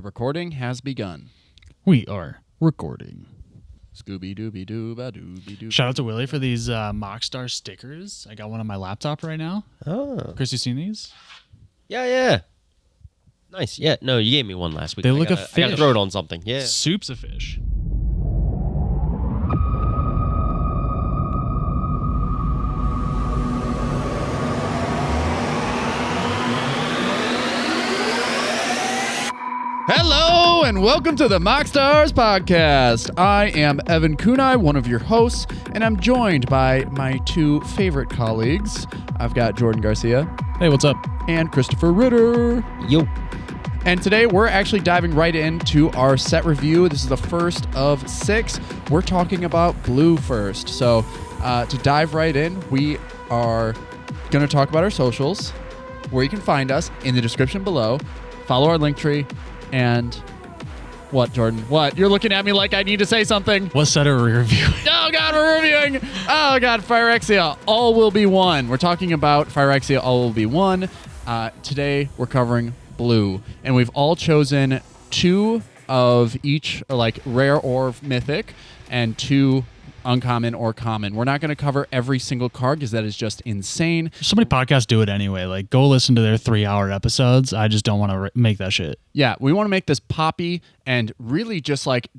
recording has begun. We are recording. Scooby-Dooby-Doo-ba-dooby-doo. Shout out to Willie for these MoxStars stickers. I got one on my laptop right now. Oh. Chris, you seen these? Yeah. Nice. Yeah, no, you gave me one last week. They look a I fish. gotta throw it on something. Yeah. Soup's a fish. Hello and welcome to the MoxStars podcast. I am Evan Kunai, one of your hosts, and I'm joined by my two favorite colleagues. I've got Jordan Garcia. Hey, what's up? And Christopher Ritter. Yo. And today we're actually diving right into our set review. This is the first of 6. We're talking about Blue first. So to dive right in, we are going to talk about our socials, where you can find us in the description below. Follow our link tree. And what, Jordan? What? You're looking at me like I need to say something. What set are we reviewing? Oh, God, we're reviewing. Oh, God, Phyrexia. All will be one. We're talking about Phyrexia. All will be one. Today, we're covering Blue. And we've all chosen 2 of each, like rare or mythic, and 2 uncommon or common. We're not going to cover every single card because that is just insane. So many podcasts do it anyway. Like, go listen to their 3-hour episodes. I just don't want to make that shit. Yeah, we want to make this poppy and really just like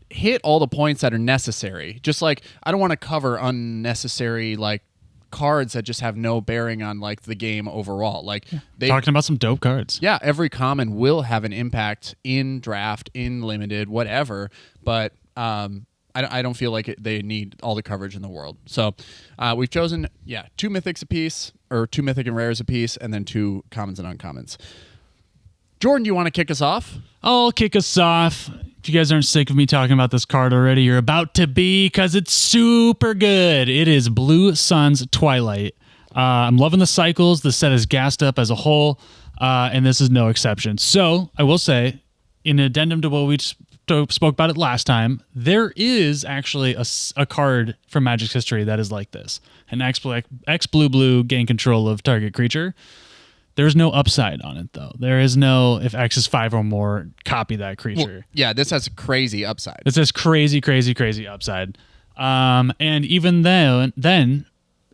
hit all the points that are necessary. Just like, I don't want to cover unnecessary like cards that just have no bearing on like the game overall. Like talking about some dope cards. Yeah, every common will have an impact in draft, in limited, whatever. But I don't feel like they need all the coverage in the world. So we've chosen, 2 mythics apiece, or 2 mythic and rares apiece, and then 2 commons and uncommons. Jordan, do you want to kick us off? I'll kick us off. If you guys aren't sick of me talking about this card already, you're about to be, because it's super good. It is Blue Sun's Twilight. I'm loving the cycles. The set is gassed up as a whole, and this is no exception. So I will say, in addendum to what we spoke about it last time, there is actually a card from Magic's history that is like this. An X blue gain control of target creature. There's no upside on it, though. There is no, if X is 5 or more, copy that creature. Well, yeah, this has crazy upside. It says crazy upside. And even then,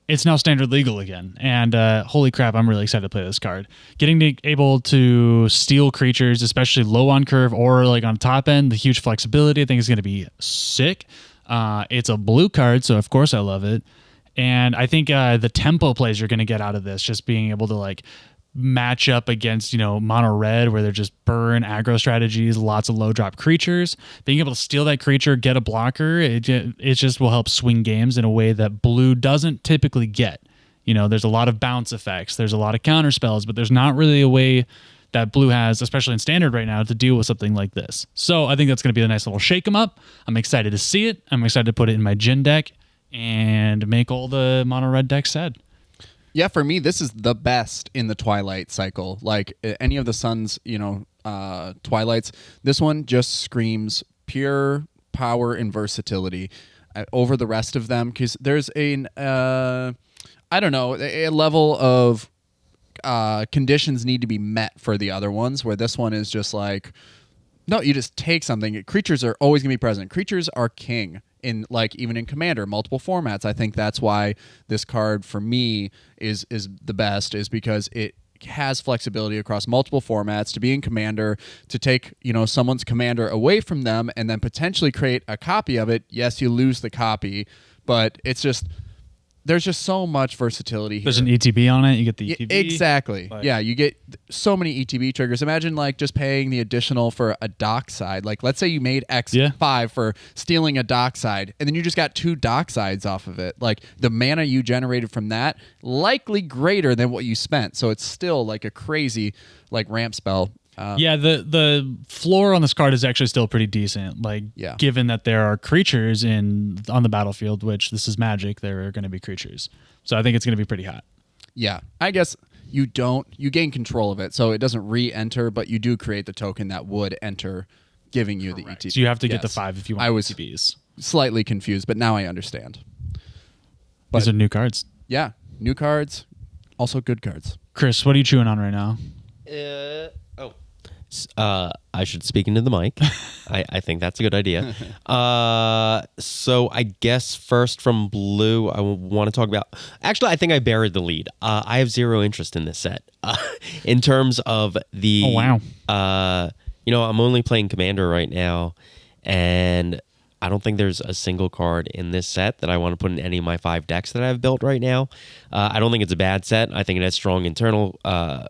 it's now standard legal again. And holy crap, I'm really excited to play this card. Able to steal creatures, especially low on curve or like on top end, the huge flexibility, I think is going to be sick. It's a blue card, so of course I love it. And I think the tempo plays you're going to get out of this, just being able to like match up against, mono red where they're just burn aggro strategies, lots of low drop creatures. Being able to steal that creature, get a blocker, it just will help swing games in a way that blue doesn't typically get. There's a lot of bounce effects, there's a lot of counter spells, but there's not really a way that blue has, especially in standard right now, to deal with something like this. So I think that's going to be a nice little shake 'em up. I'm excited to see it. I'm excited to put it in my Jin deck and make all the mono red decks sad. Yeah, for me, this is the best in the Twilight cycle. Like any of the Sun's, Twilights, this one just screams pure power and versatility over the rest of them, because there's a level of conditions need to be met for the other ones, where this one is just like, no, you just take something. Creatures are always going to be present. Creatures are king. Even in Commander, multiple formats. I think that's why this card for me is the best, is because it has flexibility across multiple formats to be in Commander, to take someone's Commander away from them and then potentially create a copy of it. Yes, you lose the copy, but there's just so much versatility here. There's an ETB on it. You get the ETB. Exactly. Yeah, you get so many ETB triggers. Imagine just paying the additional for a dockside. Like, let's say you made X5 for stealing a dockside, and then you just got 2 docksides off of it. Like, the mana you generated from that, likely greater than what you spent. So it's still like a crazy ramp spell. The floor on this card is actually still pretty decent. Given that there are creatures on the battlefield, which this is Magic, there are going to be creatures. So I think it's going to be pretty hot. Yeah, I guess you gain control of it, so it doesn't re-enter, but you do create the token that would enter, giving you the ETB. So you have to get the 5 if you want ETBs. Slightly confused, but now I understand. These are new cards. Yeah, new cards, also good cards. Chris, what are you chewing on right now? I should speak into the mic. I think that's a good idea. So I guess first from blue, I want to talk about. Actually, I think I buried the lead. I have zero interest in this set. In terms of the. Oh wow. I'm only playing Commander right now, and I don't think there's a single card in this set that I want to put in any of my 5 decks that I've built right now. I don't think it's a bad set. I think it has strong internal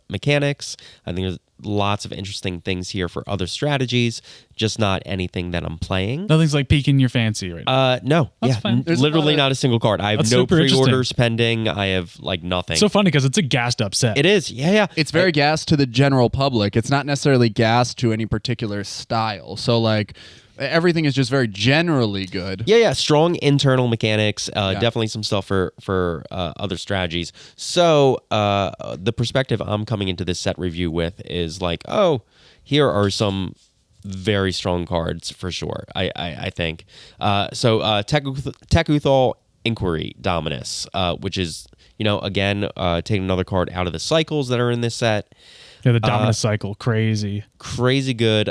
mechanics. I think there's lots of interesting things here for other strategies, just not anything that I'm playing. Nothing's like piquing your fancy right now. No. That's fine. There's Literally not a single card. I have That's no super pre-orders pending. I have like nothing. So funny because it's a gassed up set. It is. Yeah. It's very gassed to the general public. It's not necessarily gassed to any particular style. So like everything is just very generally good. Yeah. Strong internal mechanics. Definitely some stuff for other strategies. So the perspective I'm coming into this set review with is like, oh, here are some very strong cards for sure. I think. So Tekuthal Inquiry Dominus, which is again taking another card out of the cycles that are in this set. Yeah, the Dominus cycle, crazy Good.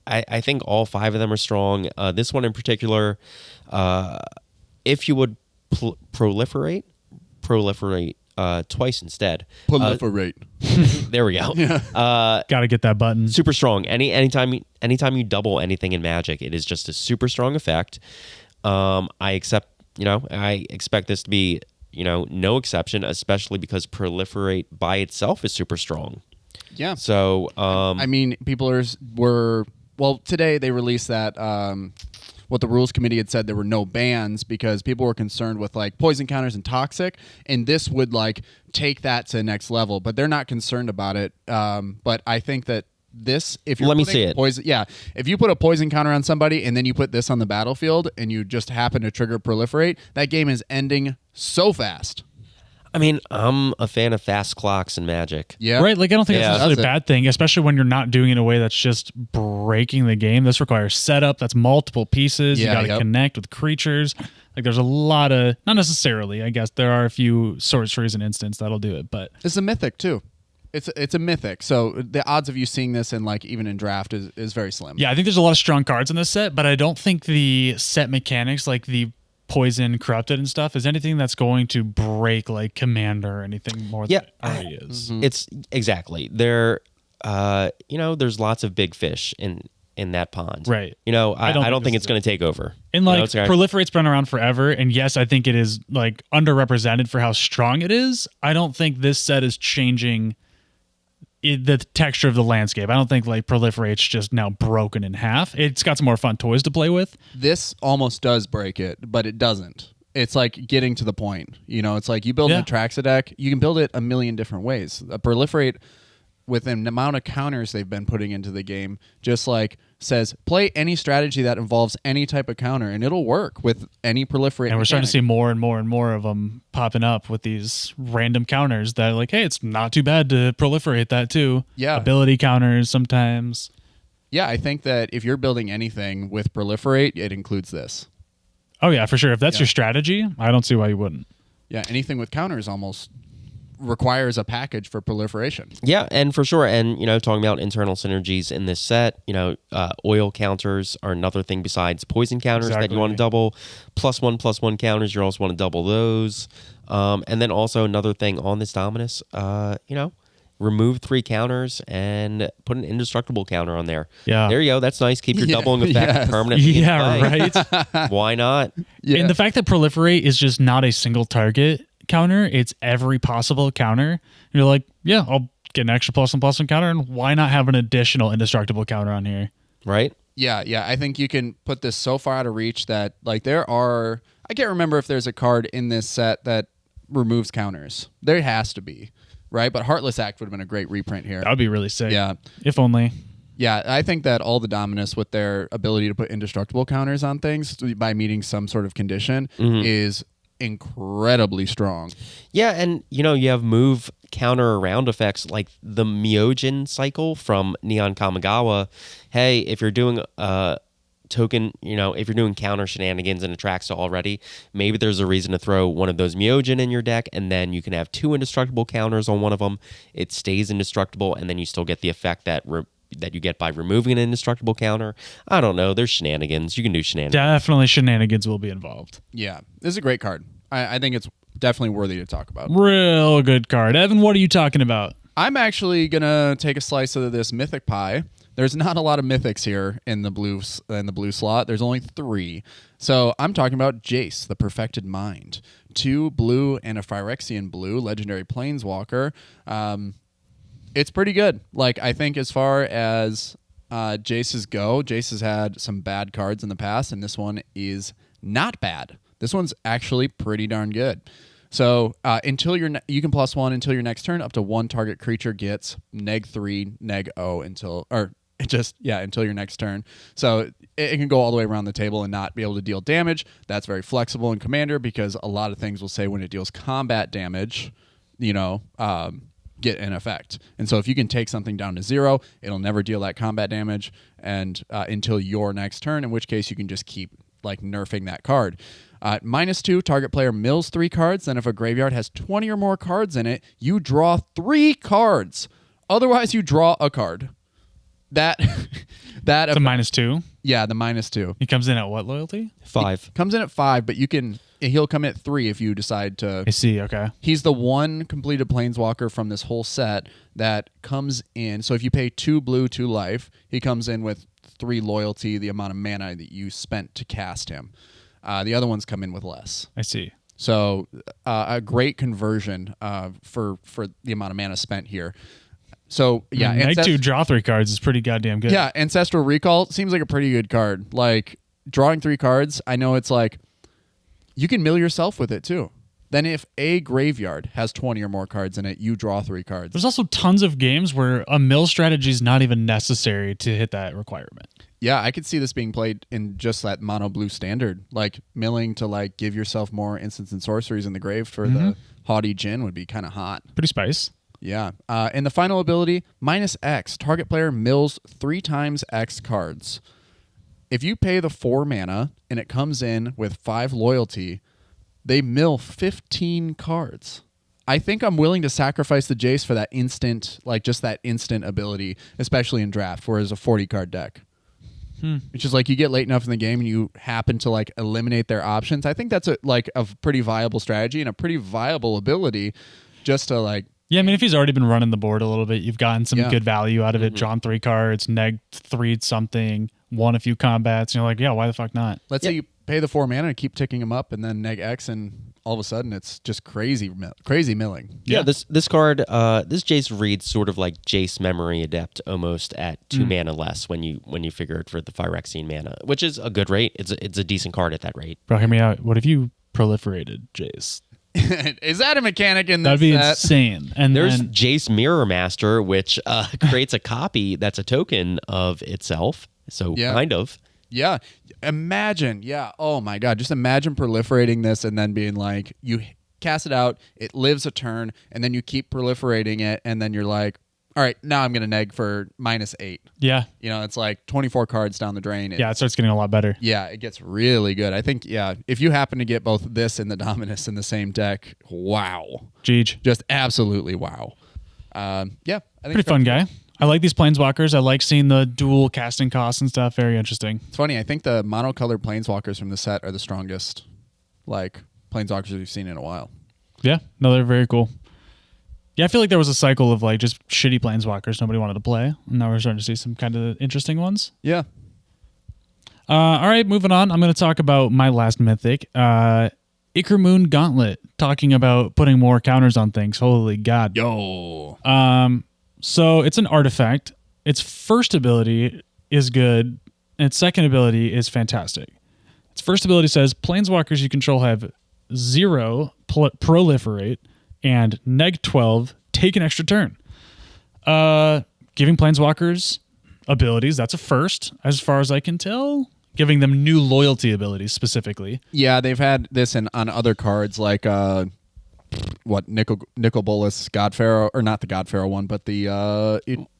I think all 5 of them are strong. This one in particular, if you would proliferate twice instead. Proliferate. There we go. Got to get that button. Super strong. Anytime you double anything in Magic, it is just a super strong effect. I expect this to be no exception, especially because proliferate by itself is super strong. Yeah. So I mean, people were today they released that what the rules committee had said there were no bans because people were concerned with like poison counters and toxic, and this would like take that to the next level. But they're not concerned about it. But I think that this, if you're let me see it. Poison, if you put a poison counter on somebody and then you put this on the battlefield and you just happen to trigger proliferate, that game is ending so fast. I mean, I'm a fan of fast clocks in Magic. Yeah. Right, like I don't think Yeah, that's necessarily a that's bad thing, especially when you're not doing it in a way that's just breaking the game. This requires setup, that's multiple pieces. You got to connect with creatures. Like there's a lot of, not necessarily, I guess there are a few sorceries and instants that'll do it, but it's a mythic too. It's a mythic, so the odds of you seeing this in like even in draft is very slim. yeah, I think there's a lot of strong cards in this set, but I don't think the set mechanics, like the poison, corrupted, and stuff, is anything that's going to break like Commander or anything more than it already is. It's exactly there. There's lots of big fish in that pond. Right. I don't think it's going to take over. And like Proliferate's been around forever, and yes, I think it is like underrepresented for how strong it is. I don't think this set is changing the texture of the landscape. I don't think like Proliferate's just now broken in half. It's got some more fun toys to play with. This almost does break it, but it doesn't. It's like getting to the point. It's like you build an Atraxa deck, you can build it a million different ways. A Proliferate, with the amount of counters they've been putting into the game, just like says play any strategy that involves any type of counter and it'll work with any Proliferate. And we're starting to see more and more and more of them popping up with these random counters that like, hey, it's not too bad to proliferate that too. Yeah. Ability counters sometimes. Yeah, I think that if you're building anything with Proliferate, it includes this. Oh yeah, for sure. If that's your strategy, I don't see why you wouldn't. Yeah, anything with counters almost requires a package for proliferation. Yeah, and for sure. And, talking about internal synergies in this set, oil counters are another thing besides poison counters that you want to double. +1/+1 counters, you also want to double those. And then also another thing on this Dominus, remove 3 counters and put an indestructible counter on there. Yeah. There you go. That's nice. Keep your doubling effect permanently in play. Right. Why not? Yeah. And the fact that Proliferate is just not a single target counter, it's every possible counter. You're like, yeah, I'll get an extra +1/+1 counter, and why not have an additional indestructible counter on here? Right? Yeah. I think you can put this so far out of reach that like I can't remember if there's a card in this set that removes counters. There has to be, right? But Heartless Act would have been a great reprint here. That would be really sick. Yeah. If only. Yeah, I think that all the Dominus with their ability to put indestructible counters on things by meeting some sort of condition is incredibly strong. Yeah, and you have move counter around effects like the Myojin cycle from Neon Kamigawa. Hey, if you're doing token, if you're doing counter shenanigans in Atraxa already, maybe there's a reason to throw one of those Myojin in your deck, and then you can have 2 indestructible counters on one of them. It stays indestructible, and then you still get the effect that that you get by removing an indestructible counter. I don't know. There's shenanigans. You can do shenanigans. Definitely shenanigans will be involved. Yeah, this is a great card. I think it's definitely worthy to talk about. Real good card. Evan, what are you talking about? I'm actually gonna take a slice of this mythic pie. There's not a lot of mythics here in the blue slot. There's only 3. So I'm talking about Jace, the Perfected Mind. 2 blue and a Phyrexian blue, legendary planeswalker. It's pretty good. Like, I think as far as Jace's go, Jace has had some bad cards in the past, and this one is not bad. This one's actually pretty darn good. So until you can +1 until your next turn. Up to 1 target creature gets -3, -0 until your next turn. So it can go all the way around the table and not be able to deal damage. That's very flexible in Commander because a lot of things will say when it deals combat damage, get in effect. And so if you can take something down to 0, it'll never deal that combat damage and until your next turn. In which case you can just keep nerfing that card. -2, target player mills 3 cards. Then if a graveyard has 20 or more cards in it, you draw 3 cards. Otherwise, you draw a card. That It's a -2. Yeah, the -2. He comes in at what loyalty? 5. Comes in at 5, but he'll come at 3 if you decide to. I see. Okay. He's the one completed planeswalker from this whole set that comes in. So if you pay 2 blue, 2 life, he comes in with 3 loyalty, the amount of mana that you spent to cast him. The other ones come in with less. I see. So a great conversion for the amount of mana spent here. So yeah, -2 draw 3 cards is pretty goddamn good. Yeah, Ancestral Recall seems like a pretty good card. Like drawing 3 cards, I know it's like you can mill yourself with it too. Then if a graveyard has 20 or more cards in it, you draw 3 cards. There's also tons of games where a mill strategy is not even necessary to hit that requirement. Yeah, I could see this being played in just that mono blue standard, like milling to give yourself more instants and sorceries in the grave for the haughty Jin would be kind of hot. Pretty spice. Yeah. And the final ability, -X. Target player mills 3 times X cards. If you pay the 4 mana and it comes in with 5 loyalty, they mill 15 cards. I think I'm willing to sacrifice the Jace for that instant, just that instant ability, especially in draft, whereas a 40-card deck. It's just you get late enough in the game and you happen to eliminate their options. I think that's a pretty viable strategy and a pretty viable ability just to Yeah, I mean, if he's already been running the board a little bit, you've gotten some good value out of it. Drawn 3 cards, negged 3 something, won a few combats. And you're why the fuck not? Let's say you pay the 4 mana and keep ticking them up and then neg X and all of a sudden it's just crazy milling. Yeah, this card, this Jace reads sort of like Jace Memory Adept almost at 2 mana less when you figure it for the Phyrexian mana, which is a good rate. It's a decent card at that rate. Bro, hear me out. What if you proliferated Jace? Is that a mechanic in this That'd be set? insane. And there's then, Jace Mirror Master, which creates a copy that's a token of itself. So kind of. Yeah. Imagine. Yeah. Oh my God. Just imagine proliferating this and then being you cast it out, it lives a turn, and then you keep proliferating it, and then you're all right, now I'm going to neg for -8. Yeah. It's 24 cards down the drain. It starts getting a lot better. Yeah, it gets really good. I think, if you happen to get both this and the Dominus in the same deck, wow. Jeej. Just absolutely wow. I think pretty fun guy. I like these planeswalkers. I like seeing the dual casting costs and stuff. Very interesting. It's funny. I think the monocolored planeswalkers from the set are the strongest planeswalkers we've seen in a while. Yeah. No, they're very cool. Yeah, I feel like there was a cycle of just shitty planeswalkers nobody wanted to play. And now we're starting to see some kind of interesting ones. Yeah. All right, moving on. I'm going to talk about my last mythic. Ichor Gauntlet, talking about putting more counters on things. Holy God. Yo. So it's an artifact. Its first ability is good, and its second ability is fantastic. Its first ability says, planeswalkers you control have 0 proliferate, and -12, take an extra turn. Giving planeswalkers abilities, that's a first, as far as I can tell. Giving them new loyalty abilities specifically. Yeah, they've had this on other cards Nicol Bolas, God Pharaoh, or not the God Pharaoh one, but the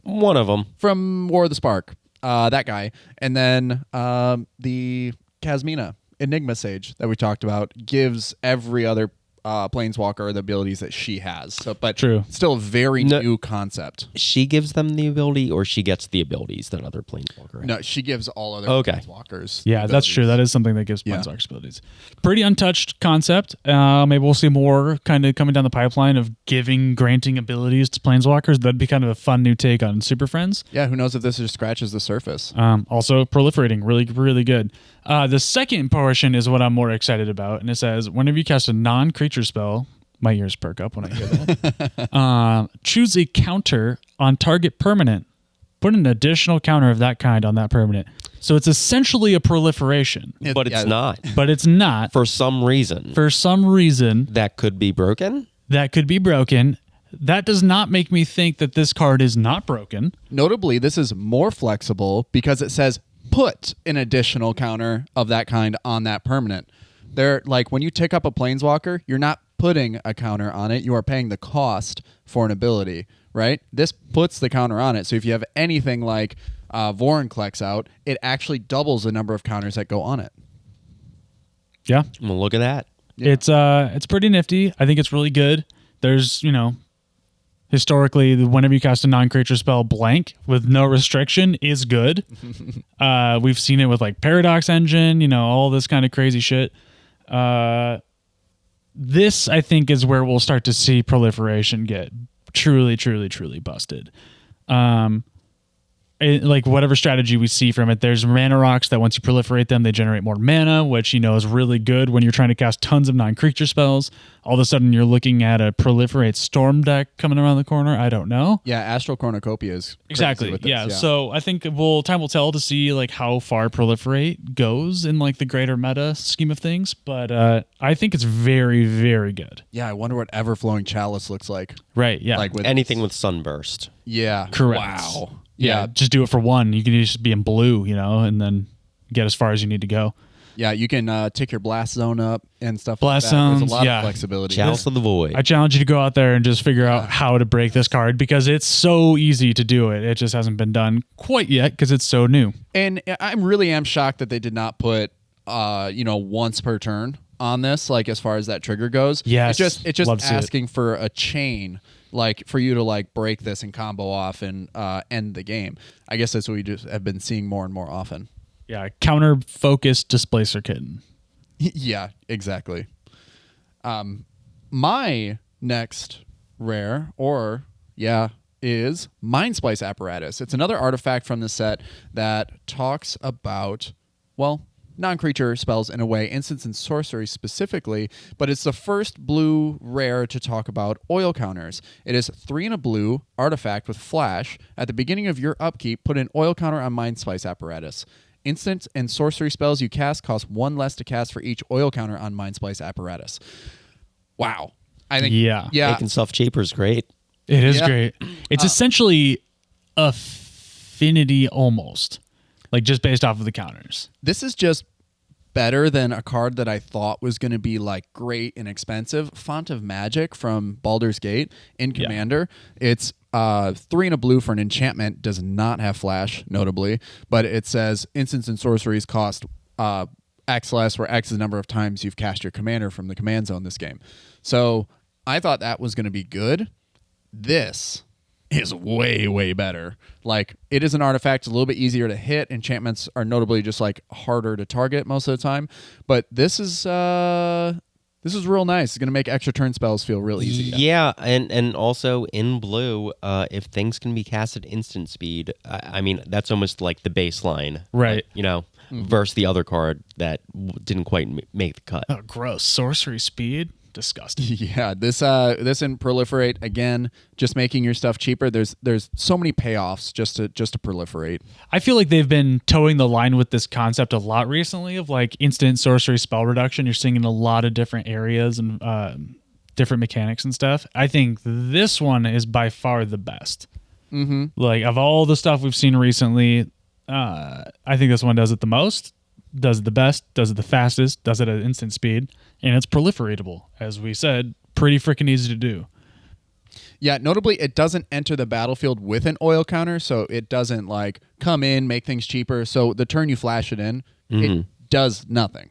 one of them from War of the Spark, that guy, and then the Kasmina Enigma Sage that we talked about gives every other planeswalker or the abilities that she has. So, but True. still a very new concept. She gives them the ability, or she gets the abilities that other planeswalker have? No, she gives all other Okay. planeswalkers. Yeah, that's true. That is something that gives Yeah. planeswalkers abilities. Pretty untouched concept. Maybe we'll see more kind of coming down the pipeline of granting abilities to planeswalkers. That'd be kind of a fun new take on Super Friends. Yeah, who knows if this just scratches the surface. Also proliferating, really, really good. The second portion is what I'm more excited about, and it says, whenever you cast a non-creature spell, my ears perk up when I hear that, choose a counter on target permanent. Put an additional counter of that kind on that permanent. So it's essentially a proliferation. But it's not. But it's not. For some reason. For some reason, That could be broken? that could be broken. That does not make me think that this card is not broken. Notably, this is more flexible because it says put an additional counter of that kind on that permanent. They're like when you tick up a planeswalker, you're not putting a counter on it. You are paying the cost for an ability, right? This puts the counter on it. So if you have anything like Vorinclex out, it actually doubles the number of counters that go on it. Yeah. Well, look at that. Yeah. It's pretty nifty. I think it's really good. There's, historically, whenever you cast a non-creature spell, blank with no restriction is good. We've seen it with like Paradox Engine, all this kind of crazy shit. This, I think, is where we'll start to see proliferation get truly, truly, truly busted. Like whatever strategy we see from it, there's mana rocks that once you proliferate them, they generate more mana, which is really good when you're trying to cast tons of non-creature spells. All of a sudden, you're looking at a proliferate storm deck coming around the corner. I don't know. Yeah, Astral Cornucopia is crazy Exactly. with this, Yeah. So I think time will tell to see like how far proliferate goes in like the greater meta scheme of things. But I think it's very, very good. Yeah, I wonder what Everflowing Chalice looks like. Right. Yeah. Like with Anything with Sunburst. Yeah. Correct. Wow. Yeah. Just do it for one. You can just be in blue, and then get as far as you need to go. Yeah, you can tick your blast zone up and stuff Blast like that. There's zones, a lot yeah. of flexibility. Chalice of the Void. I challenge you to go out there and just figure out how to break this card because it's so easy to do it. It just hasn't been done quite yet because it's so new. And I really am shocked that they did not put once per turn on this, like as far as that trigger goes. Yes, It's just love to see it. asking for a chain, like for you to like break this and combo off and end the game. I guess that's what we just have been seeing more and more often. Yeah, counter-focused Displacer Kitten. Yeah, exactly. My next rare, is Mind Splice Apparatus. It's another artifact from the set that talks about, non-creature spells in a way, instants and sorcery specifically, but it's the first blue rare to talk about oil counters. It is 3 and a blue artifact with flash. At the beginning of your upkeep, put an oil counter on Mind Splice Apparatus. Instant and sorcery spells you cast cost 1 less to cast for each oil counter on Mind Splice Apparatus. Wow. I think Yeah. Making stuff cheaper is great. It is Yeah. great. It's essentially affinity almost, like just based off of the counters. This is just better than a card that I thought was going to be like great and expensive. Font of Magic from Baldur's Gate in Commander. It's 3 and a blue for an enchantment. Does not have flash, notably, but it says instants and sorceries cost X less, where X is the number of times you've cast your commander from the command zone this game. So I thought that was going to be good. This is way, way better. Like, it is an artifact, a little bit easier to hit. Enchantments are notably just like harder to target most of the time. But this is real nice. It's going to make extra turn spells feel real easy. Yeah, and also in blue, if things can be cast at instant speed, I mean, that's almost like the baseline. Right. Versus the other card that didn't quite make the cut. Oh, gross. Sorcery speed? Disgusting. Yeah, this and proliferate again, just making your stuff cheaper. There's so many payoffs just to proliferate. I feel like they've been towing the line with this concept a lot recently of like instant sorcery spell reduction. You're seeing in a lot of different areas and different mechanics and stuff. I think this one is by far the best. Mm-hmm. Like of all the stuff we've seen recently, I think this one does it the most, does it the best, does it the fastest, does it at instant speed, and it's proliferatable. As we said, pretty freaking easy to do. Yeah, notably, it doesn't enter the battlefield with an oil counter, so it doesn't like come in, make things cheaper. So the turn you flash it in, it does nothing.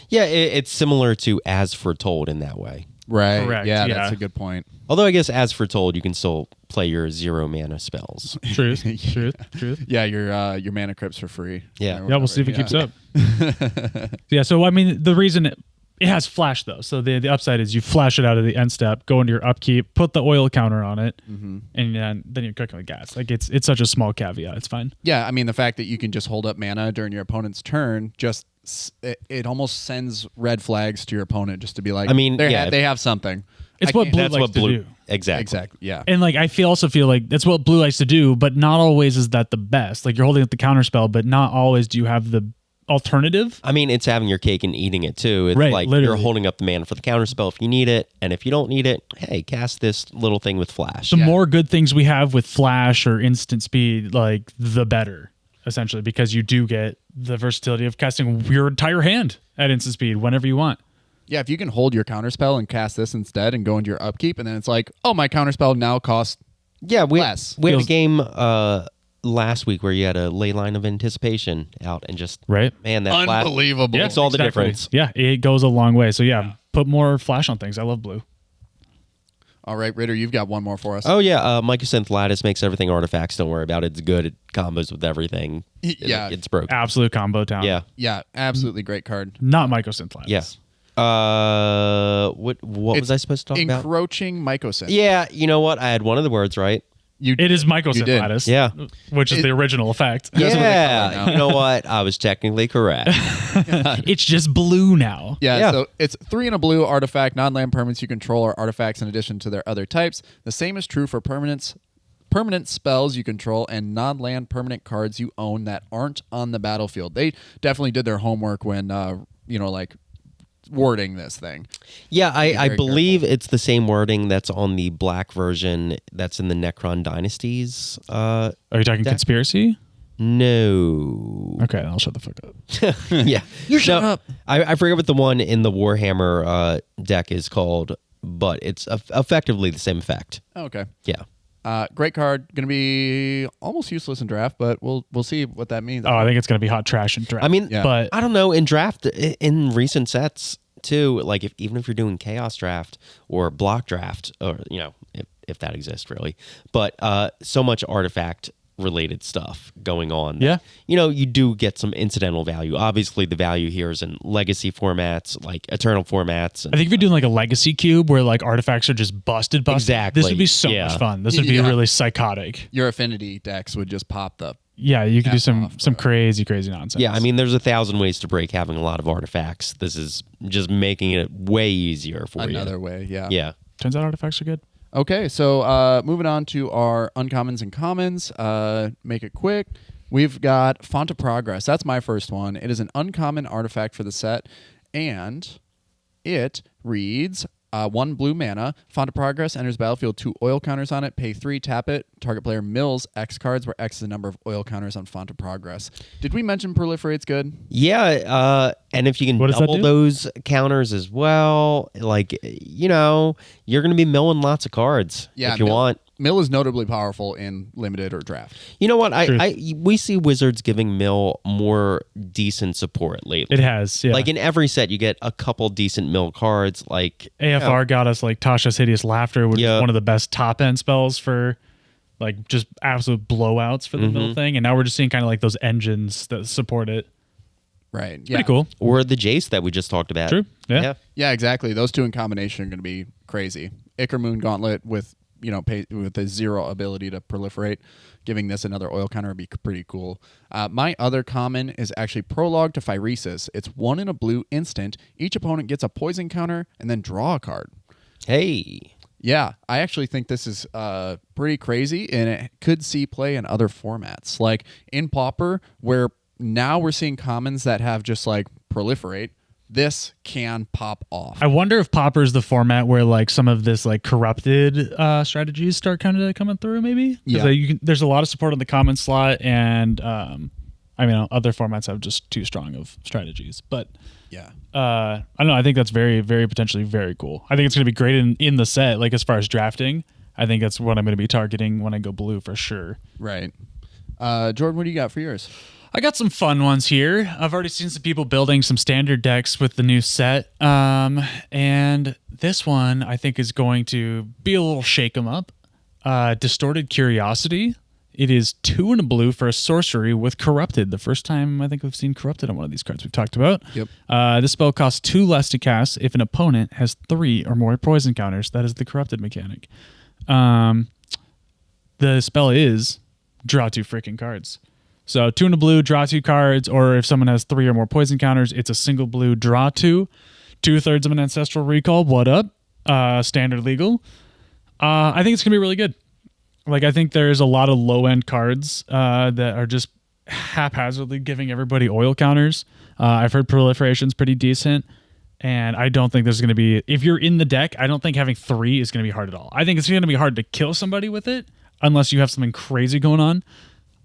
Yeah, it's similar to As Foretold in that way. Right. Correct, Yeah, yeah. that's a good point. Although I guess as foretold, you can still play your 0 mana spells. Truth. Yeah, your mana crypts for free. Yeah. Or Yeah, we'll whatever. see if it keeps up. Yeah, so I mean, the reason it has flash though. So the upside is you flash it out of the end step, go into your upkeep, put the oil counter on it, and then you're cooking with gas. Like it's such a small caveat. It's fine. Yeah, I mean the fact that you can just hold up mana during your opponent's turn it almost sends red flags to your opponent just to be like, I mean, they have something. It's what blue That's likes what to blue. do. Exactly. Yeah. And like I also feel like that's what blue likes to do, but not always is that the best. Like you're holding up the counter spell, but not always do you have the alternative. I mean, it's having your cake and eating it too. It's Right, like literally. you're holding up the mana for the counterspell if you need it, and if you don't need it, hey, cast this little thing with flash. The more good things we have with flash or instant speed, like the better, essentially, because you do get the versatility of casting your entire hand at instant speed whenever you want. Yeah, if you can hold your counterspell and cast this instead and go into your upkeep, and then it's like, oh, my counterspell now costs Yeah, we less. we had a Feels- game last week where you had a ley line of anticipation out, and just Right. man, that Unbelievable. Makes all the difference. Yeah, it goes a long way. So yeah, put more flash on things. I love blue. All right, Ritter, you've got one more for us. Oh yeah, Mycosynth Lattice makes everything artifacts. Don't worry about it. It's good. It combos with everything. Yeah. it's broken. Absolute combo town. Yeah, Yeah, absolutely great card. Not Mycosynth Lattice. yeah. What was I supposed to talk about? Encroaching mycosynth. Yeah, you know what? I had one of the words right. It is Mycosynth did. Lattice. Yeah. Which is the original effect. That's what they call it Yeah, now. you know what? I was technically correct. It's just blue now. Yeah, so it's 3 in a blue artifact, non-land permanents you control are artifacts in addition to their other types. The same is true for permanent spells you control and non-land permanent cards you own that aren't on the battlefield. They definitely did their homework when, like wording this thing. Yeah, I very believe it's the same wording that's on the black version that's in the Necron Dynasties. Are you talking conspiracy? No. Okay, I'll shut the fuck up. Yeah. You shut up. I forget what the one in the Warhammer deck is called, but it's effectively the same effect. Oh, okay. Yeah. Great card. Going to be almost useless in draft, but we'll see what that means. Oh, I think it's going to be hot trash in draft. I mean, Yeah. but I don't know, in draft, in recent sets too, like even if you're doing chaos draft or block draft, or if that exists really, but so much artifact related stuff going on that, you do get some incidental value. Obviously the value here is in legacy formats, like eternal formats, I think if you're doing like a legacy cube where like artifacts are just busted, Exactly. this would be so Yeah. much fun. This would be Yeah. really psychotic. Your affinity decks would just pop the. Yeah, you could do F some off, some bro. crazy nonsense. yeah, I mean there's 1,000 ways to break having a lot of artifacts. This is just making it way easier for Another you. way, yeah. Yeah. turns out artifacts are good. Okay, so moving on to our uncommons and commons. Make it quick. We've got Font of Progress. That's my first one. It is an uncommon artifact for the set, and it reads 1 blue mana. Font of Progress enters battlefield, 2 oil counters on it. Pay 3, tap it. Target player mills X cards, where X is the number of oil counters on Font of Progress. Did we mention Proliferate's good? Yeah, and if you can What does that double do? those counters as well, like, you're going to be milling lots of cards if you want. Mill is notably powerful in limited or draft. You know what? Truth. We see Wizards giving Mill more decent support lately. It has, yeah. Like in every set, you get a couple decent Mill cards. Like AFR got us like Tasha's Hideous Laughter, which Yeah. is one of the best top end spells for like just absolute blowouts for the middle thing. And now we're just seeing kind of like those engines that support it. Right. Yeah. Pretty cool. or the Jace that we just talked about. True. Yeah. Yeah, exactly. Those two in combination are going to be crazy. Ichor Moon Gauntlet with with a 0 ability to proliferate, giving this another oil counter would be pretty cool. My other common is actually Prologue to Phyresis. It's 1 in a blue instant. Each opponent gets a poison counter and then draw a card. Hey. Yeah, I actually think this is pretty crazy, and it could see play in other formats, like in Pauper, where now we're seeing commons that have just like proliferate. This can pop off. I wonder if Pauper's the format where like some of this like corrupted strategies start kind of coming through, maybe. 'Cause, Yeah. there's a lot of support on the common slot, and other formats have just too strong of strategies. But Yeah. I don't know. I think that's very, very potentially very cool. I think it's going to be great in the set. Like as far as drafting, I think that's what I'm going to be targeting when I go blue for sure. Right. Jordan, what do you got for yours? I got some fun ones here. I've already seen some people building some standard decks with the new set. And this one I think is going to be a little shake 'em up. Distorted Curiosity. It is 2 and a blue for a sorcery with Corrupted. The first time I think we've seen Corrupted on one of these cards we've talked about. Yep. This spell costs 2 less to cast if an opponent has 3 or more poison counters. That is the Corrupted mechanic. The spell is draw 2 freaking cards. So 2 and a blue, draw 2 cards, or if someone has 3 or more poison counters, it's a single blue, draw 2. 2/3 of an Ancestral Recall. What up? Standard legal. I think it's going to be really good. Like, I think there's a lot of low-end cards that are just haphazardly giving everybody oil counters. I've heard Proliferation's pretty decent, and I don't think there's going to be... If you're in the deck, I don't think having 3 is going to be hard at all. I think it's going to be hard to kill somebody with it, unless you have something crazy going on.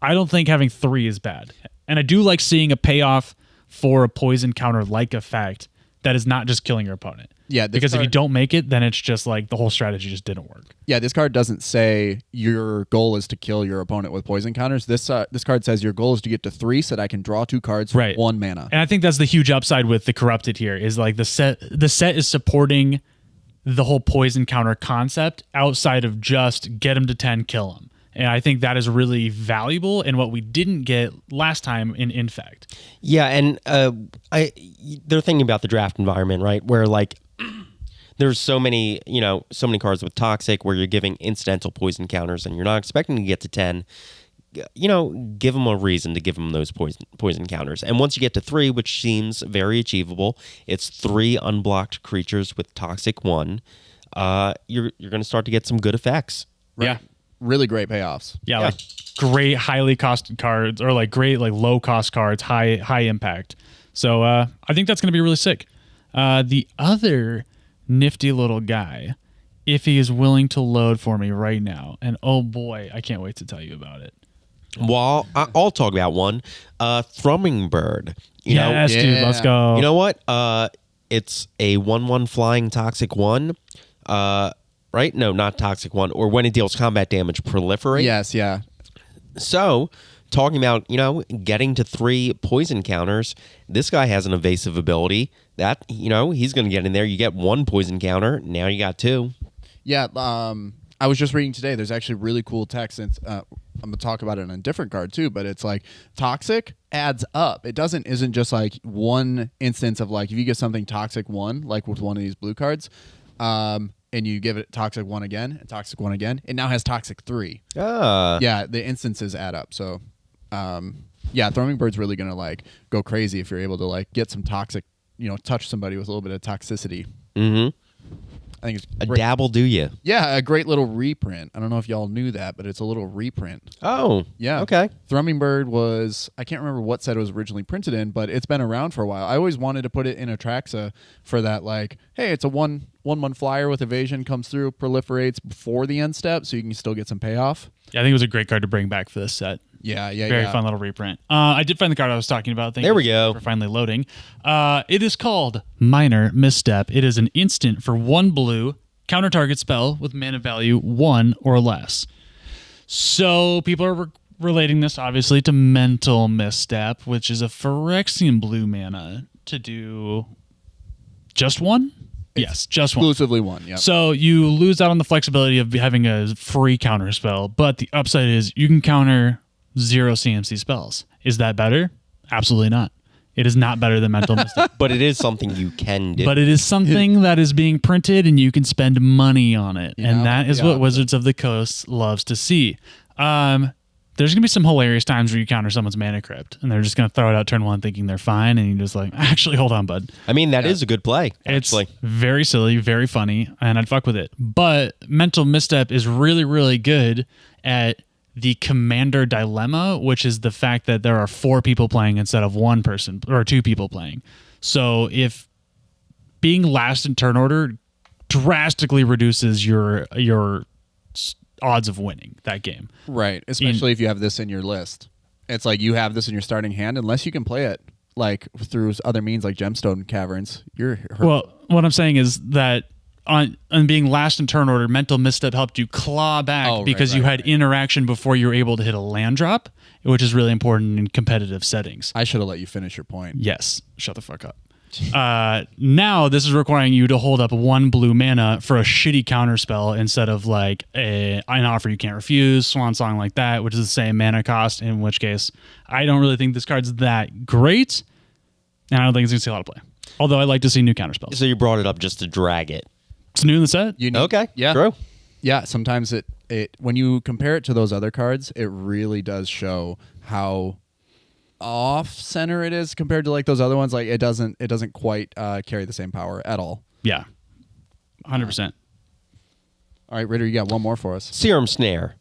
I don't think having 3 is bad. And I do like seeing a payoff for a poison counter-like effect that is not just killing your opponent. Yeah, because if you don't make it, then it's just like the whole strategy just didn't work. Yeah, this card doesn't say your goal is to kill your opponent with poison counters. This card says your goal is to get to 3 so that I can draw 2 cards for 1 mana. And I think that's the huge upside with the Corrupted here is like the set is supporting the whole poison counter concept outside of just get them to 10, kill them. And I think that is really valuable and what we didn't get last time in Infect. Yeah, and they're thinking about the draft environment, right? Where like there's so many cards with Toxic where you're giving incidental poison counters and you're not expecting to get to 10. Give them a reason to give them those poison counters. And once you get to 3, which seems very achievable, it's 3 unblocked creatures with Toxic 1. You're going to start to get some good effects. Right? Yeah. Really great payoffs. Yeah, like great highly costed cards or like great like low cost cards, high impact. So I think that's going to be really sick. The other nifty little guy, if he is willing to load for me right now, and oh boy, I can't wait to tell you about it. Well, I'll talk about one. Thrumming Bird. Yes, dude, let's go. You know what? It's a 1/1 flying Toxic 1. Right? No, not Toxic 1. Or when it deals combat damage, proliferate. Yes, yeah. So, talking about, getting to 3 poison counters, this guy has an evasive ability that, he's going to get in there. You get 1 poison counter. Now you got 2. Yeah, I was just reading today. There's actually really cool text. And, I'm going to talk about it on a different card too, but it's like Toxic adds up. It isn't just like one instance of like if you get something Toxic 1, like with one of these blue cards, and you give it Toxic 1 again and Toxic 1 again, it now has Toxic 3. Yeah, the instances add up. So, Thrumming Bird's really going to like go crazy if you're able to like get some toxic, touch somebody with a little bit of toxicity. Mm-hmm. I think it's a dabble, do you? Yeah, a great little reprint. I don't know if y'all knew that, but it's a little reprint. Oh, yeah. Okay. Thrumming Bird I can't remember what set it was originally printed in, but it's been around for a while. I always wanted to put it in Atraxa for that, like, hey, it's a 1/1 flyer with evasion, comes through, proliferates before the end step, so you can still get some payoff. Yeah, I think it was a great card to bring back for this set. Yeah. Very fun little reprint. I did find the card I was talking about. There we go. For finally loading. It is called Minor Misstep. It is an instant for 1 blue, counter target spell with mana value 1 or less. So people are relating this obviously to Mental Misstep, which is a Phyrexian blue mana to do just 1? Yes, just 1. Exclusively 1, yeah. So you lose out on the flexibility of having a free counter spell, but the upside is you can counter 0 CMC spells. Is that better? Absolutely not. It is not better than Mental Misstep. But it is something you can do. But it is something that is being printed and you can spend money on it. Yeah, and that is what Wizards of the Coast loves to see. There's going to be some hilarious times where you counter someone's Mana Crypt and they're just going to throw it out turn 1 thinking they're fine. And you're just like, actually, hold on, bud. I mean, that is a good play, actually. It's very silly, very funny, and I'd fuck with it. But Mental Misstep is really, really good at the Commander Dilemma, which is the fact that there are 4 people playing instead of 1 person or 2 people playing. So if being last in turn order drastically reduces your odds of winning that game. Right, especially if you have this in your list. It's like you have this in your starting hand, unless you can play it like through other means like Gemstone Caverns. You're hurt. Well, what I'm saying is that on being last in turn order, Mental Misstep helped you claw back because you had interaction before you were able to hit a land drop, which is really important in competitive settings. I should have let you finish your point. Yes, shut the fuck up. Now this is requiring you to hold up 1 blue mana for a shitty counterspell instead of like an offer you can't refuse, Swan Song like that, which is the same mana cost, in which case I don't really think this card's that great, and I don't think it's going to see a lot of play. Although I like to see new counterspells. So you brought it up just to drag it. It's new in the set. You need, Okay. Yeah. True. Yeah. Sometimes it when you compare it to those other cards, it really does show how off center it is compared to like those other ones. Like it doesn't quite carry the same power at all. Yeah. 100%. All right, Ritter, you got one more for us. Serum Snare.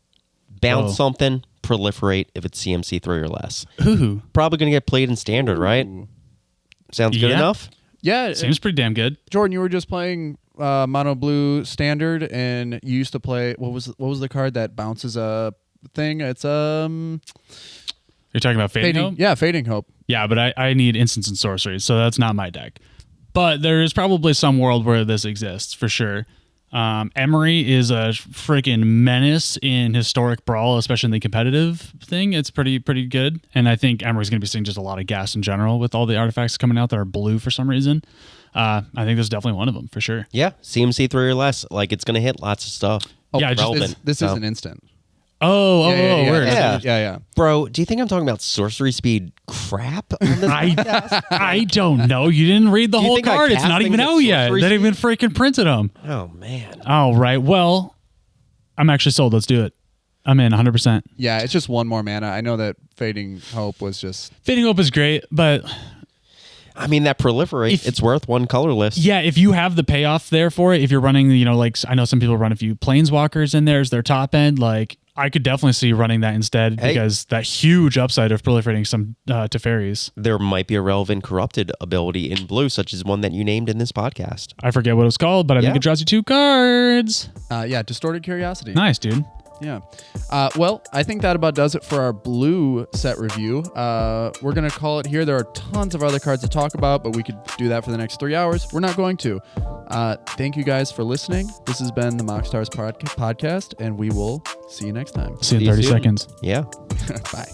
Bounce Oh. something, proliferate if it's CMC 3 or less. Ooh. Probably going to get played in standard, right? Sounds good Yeah. enough? Yeah. Seems pretty damn good. Jordan, you were just playing mono blue standard, and you used to play what was the card that bounces a thing? It's You're talking about Fading Hope? Yeah, Fading Hope. Yeah, but I need instants and sorceries, so that's not my deck. But there is probably some world where this exists, for sure. Emery is a freaking menace in Historic Brawl, especially in the competitive thing. It's pretty good. And I think Emery's going to be seeing just a lot of gas in general with all the artifacts coming out that are blue for some reason. I think this is definitely one of them, for sure. Yeah, CMC 3 or less. Like, it's going to hit lots of stuff. Oh, Yeah, just- relevant. this is So- an instant. Oh, word. Yeah. Bro, do you think I'm talking about sorcery speed crap on this podcast? I don't know. You didn't read the Do you whole think I card. It's cast not even things at out yet. sorcery They didn't even freaking printed them. Oh, man. All right. Well, I'm actually sold. Let's do it. I'm in 100%. Yeah, it's just one more mana. I know that Fading Hope was just Fading Hope is great, but I mean, that proliferate, it's worth one colorless. yeah, if you have the payoff there for it, if you're running, like I know some people run a few Planeswalkers in there as their top end, like I could definitely see running that instead because that huge upside of proliferating some Teferis. There might be a relevant corrupted ability in blue, such as one that you named in this podcast. I forget what it was called, but I think it draws you 2 cards. Distorted Curiosity. Nice, dude. Yeah. Well, I think that about does it for our blue set review. We're going to call it here. There are tons of other cards to talk about, but we could do that for the next 3 hours. We're not going to. Thank you guys for listening. This has been the MoxStars podcast, and we will see you next time. See you in 30 soon. seconds. Yeah. Bye.